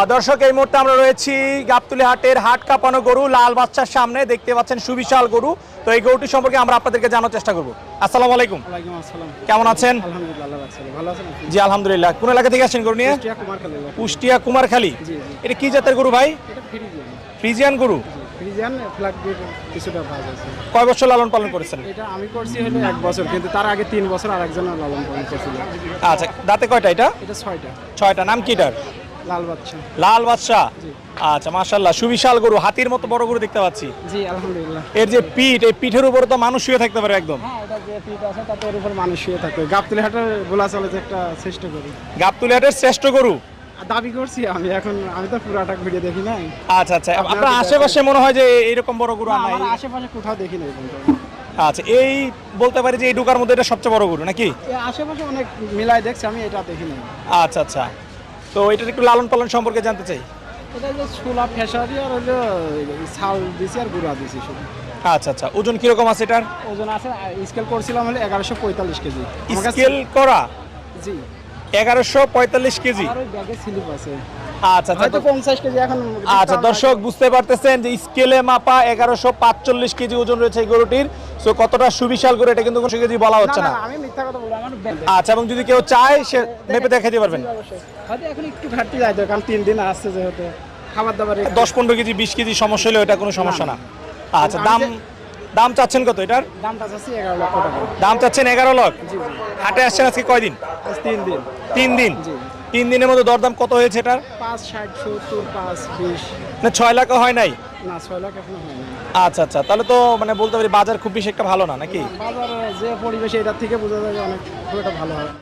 দর্শক এই মুহূর্তে আমরা রয়েছি গাবতলী হাটের হাট কাঁপানো গরু লাল বাচ্চার সামনে দেখতে পাচ্ছেন সুবিশাল গরু। তো এই গরুটি সম্পর্কে আমরা আপনাদেরকে জানার চেষ্টা করব। আসসালামু আলাইকুম। ওয়ালাইকুম আসসালাম। কেমন আছেন? আলহামদুলিল্লাহ, আল্লাহ রাখছে। ভালো আছেন আপনি? জি আলহামদুলিল্লাহ। কোন এলাকা থেকে আসছেন গরু নিয়ে? কুষ্টিয়া কুমারখালী। কুষ্টিয়া কুমারখালী। জি জি। এটা কি জাতের গরু ভাই? এটা ফ্রিজিয়ান। ফ্রিজিয়ান গরু। ফ্রিজিয়ান ফ্ল্যাগ দিয়ে কিছুটা ভাগ আছে। কয় বছর লালন পালন করেছেন? এটা আমি করছি হলো 1 বছর, কিন্তু তার আগে 3 বছর আরেকজন লালন পালন করছিল। আচ্ছা, দাঁতে কয়টা এটা? এটা 6টা। 6টা। নাম কি এটার? লাল বাচ্চা। লাল বাদশা। জি। আচ্ছা মাশাআল্লাহ, সুবিশাল গরু, হাতির মতো বড় গরু দেখতে পাচ্ছি। জি আলহামদুলিল্লাহ। এর যে পিঠ, এই পিঠের উপরে তো মানুষ শুয়ে থাকতে পারে একদম। হ্যাঁ, এটা যে পিট আছে তাতে এর উপর মানুষ শুয়ে থাকে। গাবতলী হাটের বলা চলে যে একটা শ্রেষ্ঠ গরু। গাবতলী হাটের শ্রেষ্ঠ গরু। দাবি করছি আমি তো পুরাটা ভিডিও দেখি নাই। আচ্ছা আচ্ছা, আপনার আশেপাশে মনে হয় যে এইরকম বড় গরু আর নাই? আমার আশেপাশে কোথাও দেখি নাই কিন্তু। আচ্ছা, এই বলতে পারি যে এই ঢোকার মধ্যে এটা সবচেয়ে বড় গরু নাকি? এই আশেপাশে অনেক মিলাই দেখছি, আমি এটা দেখি নাই। আচ্ছা আচ্ছা, তো এটার একটু লালন পালন সম্পর্কে জানতে চাই। এটা যে ছোলা ফেসারি আর হলো ছাল দিছি আর গুঁড়া দিছি শুধু। আচ্ছা আচ্ছা, ওজন কিরকম আছে এটার? ওজন আছে, স্কেল করছিলাম হলে 1145 কেজি। আমার কাছে- স্কেল করা জি। 1145 কেজি। আর ওই ব্যাগে স্লিপ আছে। আচ্ছা আচ্ছা, হয়তো 50 কেজি এখন। আচ্ছা দর্শক বুঝতে পারতেছেন যে স্কেলে মাপা 1145 কেজি ওজন রয়েছে এই গরুটির। সো কতটা সুবিশাল গরু এটা কিন্তু কোনো কেজি বলা হচ্ছে না। আমি মিথ্যা কথা বলবো, আমার ব্যাগ। আচ্ছা, এবং যদি কেউ চায় সে মেপে দেখাতে পারবেন। হয়তো এখন একটু ঘাটতি যায় তো, কারণ 3 দিন আসছে যেহেতু খাবার দাবার 10-15 কেজি 20 কেজি সমস্যা হলেও এটা কোনো সমস্যা না। আচ্ছা, দাম চাচ্ছেন কত এটার? দামটা চাচ্ছি 11 লক্ষ টাকা। দাম চাচ্ছেন 11 লাখ। জি জি। হাটে আসছেন আজকে কয়দিন? আজ 3 দিন। 3 দিন। জি। 3 দিনের মধ্যে দরদাম কত হয়েছে এটার? 5, 60, 70, 5, 20। না 6 লাখও হয় নাই? না 6 লাখ এখনো হয়নি। আচ্ছা আচ্ছা, তাহলে তো মানে বলতে পারি বাজার খুব বেশি একটা ভালো না নাকি? বাজার যে পরিবেশে এটার থেকে বোঝা যায় যে অনেক খুব একটা ভালো হয়।